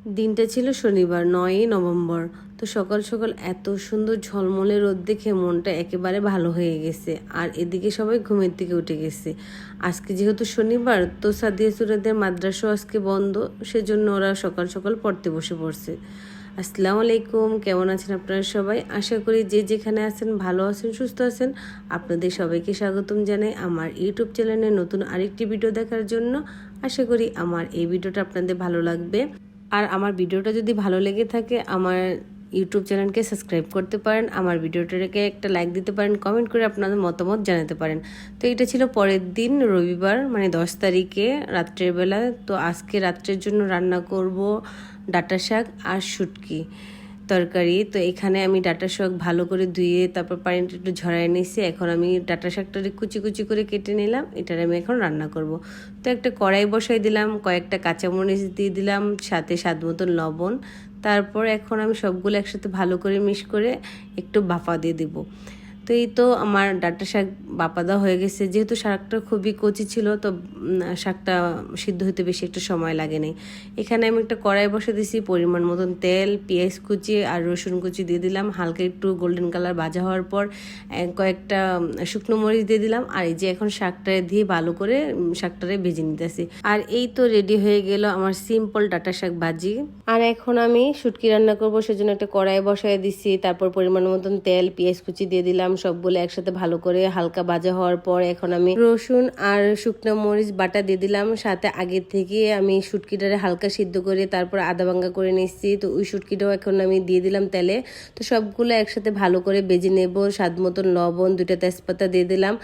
দিনটা ছিল শনিবার ৯ই নভেম্বর। তো সকাল সকাল এত সুন্দর ঝলমলে রোদ দেখে মনটা একেবারে ভালো হয়ে গেছে। আর এদিকে সবাই ঘুমের থেকে উঠে গেছে। আজকে যেহেতু শনিবার, তো সাদিয়া সুরাদের মাদ্রাসাও আজকে বন্ধ, সেজন্য ওরা সকাল সকাল পড়তে বসে পড়ছে। আসসালামু আলাইকুম, কেমন আছেন আপনারা সবাই? আশা করি যে যেখানে আছেন ভালো আছেন, সুস্থ আছেন। আপনাদের সবাইকে স্বাগতম জানাই আমার ইউটিউব চ্যানেলে নতুন আরেকটি ভিডিও দেখার জন্য। আশা করি আমার এই ভিডিওটা আপনাদের ভালো লাগবে। আর আমার ভিডিওটা যদি ভালো লেগে থাকে আমার ইউটিউব চ্যানেলকে সাবস্ক্রাইব করতে পারেন, আমার ভিডিওটাকে একটা লাইক দিতে পারেন, কমেন্ট করে আপনাদের মতামত জানাতে পারেন। তো এটা ছিল পরের দিন রবিবার, মানে 10 তারিখে রাত্রের বেলা। তো আজকে রাত্রের জন্য রান্না করব ডাঁটা শাক আর শুটকি তরকারি। তো এখানে আমি ডাঁটা শাক ভালো করে ধুয়ে তারপর পানিটা একটু ঝরাই নিয়েছি। এখন আমি ডাঁটা শাকটাকে কুচি কুচি করে কেটে নিলাম, এটার আমি এখন রান্না করব। তো একটা কড়াই বসাই দিলাম, কয়েকটা কাঁচামরিচ দিয়ে দিলাম, সাথে স্বাদ মতন লবণ। তারপর এখন আমি সবগুলো একসাথে ভালো করে মিক্স করে একটু ভাপা দিয়ে দেবো। তো এই তো আমার ডাঁটা শাক বাপা দেওয়া হয়ে গেছে। যেহেতু শাকটা খুবই কচি ছিল, তো শাকটা সিদ্ধ হতে বেশি একটা সময় লাগে নাই। এখানে আমি একটা কড়াই বসে দিয়েছি, পরিমাণ মতন তেল, পেঁয়াজ কুচি আর রসুন কুচি দিয়ে দিলাম। হালকা একটু গোল্ডেন কালার ভাজা হওয়ার পর কয়েকটা শুকনো মরিচ দিয়ে দিলাম। আর এই যে এখন শাকটা দিয়ে ভালো করে শাকটারে ভেজে নিতেছি। আর এই তো রেডি হয়ে গেল আমার সিম্পল ডাঁটা শাক ভাজি। আর এখন আমি শুটকি রান্না করবো, সেজন্য একটা কড়াই বসাই দিছি। তারপর পরিমাণ মতন তেল, পেঁয়াজ কুচি দিয়ে দিলাম, সবগুলো একসাথে ভালো করে হালকা ভাজা হওয়ার পর এখন আমি রসুন আর শুকনো মরিচ বাটা দিয়ে দিলাম। সাথে আগে থেকে আমি শুটকিটারে হালকা সিদ্ধ করে তারপর আদা ভাঙ্গা করে নিচ্ছি। তো ওই শুটকিটাও এখন আমি দিয়ে দিলাম তেলে। তো সবগুলো একসাথে ভালো করে ভেজে নেব। স্বাদ মতন লবণ, 2টা তেজপাতা দিয়ে দিলাম,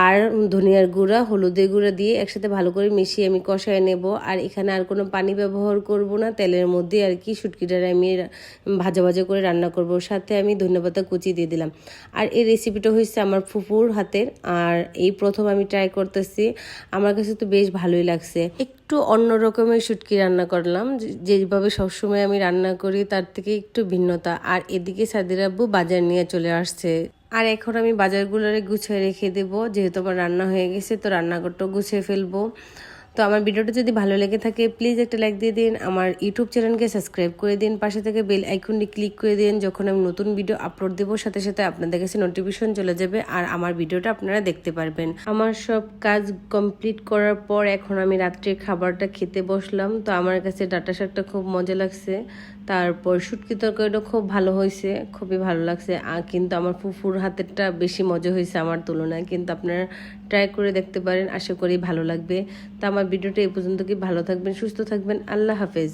আর ধনিয়ার গুঁড়া, হলুদের গুঁড়া দিয়ে একসাথে ভালো করে মিশিয়ে আমি কষায় নেব। আর এখানে আর কোনো পানি ব্যবহার করব না, তেলের মধ্যে আর কি শুটকিটারে আমি ভাজা ভাজা করে রান্না করব। সাথে আমি ধনেপাতা কুচি দিয়ে দিলাম। আর এই রেসিপিটা হচ্ছে আমার ফুফুর হাতের, আর এই প্রথম আমি ট্রাই করতেছি। আমার কাছে তো বেশ ভালোই লাগছে। একটু অন্য রকমের শুটকি রান্না করলাম, যেভাবে সবসময় আমি রান্না করি তার থেকে একটু ভিন্নতা। আর এদিকে সাদির আব্বু বাজার নিয়ে চলে আসছে। আর এখন আমি বাজারগুলোরে গুছিয়ে রেখে দেবো, যেহেতু আমার রান্না হয়ে গেছে, তো রান্নাঘরটাও গুছিয়ে ফেলবো। তো আমার ভিডিওটা যদি ভালো লেগে থাকে প্লিজ একটা লাইক দিয়ে দিন, আমার ইউটিউব চ্যানেলকে সাবস্ক্রাইব করে দিন, পাশে থেকে বেল আইকনটি ক্লিক করে দিন। যখন আমি নতুন ভিডিও আপলোড দেবো সাথে সাথে আপনাদের কাছে নোটিফিকেশন চলে যাবে আর আমার ভিডিওটা আপনারা দেখতে পারবেন। আমার সব কাজ কমপ্লিট করার পর এখন আমি রাত্রে খাবারটা খেতে বসলাম। তো আমার কাছে ডাঁটা শাকটা খুব মজা লাগছে, তারপর শুটকি তরকারিটা খুব ভালো হয়েছে, খুবই ভালো লাগছে। কিন্তু আমার ফুফুর হাতেরটা বেশি মজা হয়েছে আমার তুলনায়। কিন্তু আপনারা ট্রাই করে দেখতে পারেন, আশা করি ভালো লাগবে। তো আমার ভিডিওটা এই পর্যন্ত, কি ভালো থাকবেন, সুস্থ থাকবেন, আল্লাহ হাফেজ।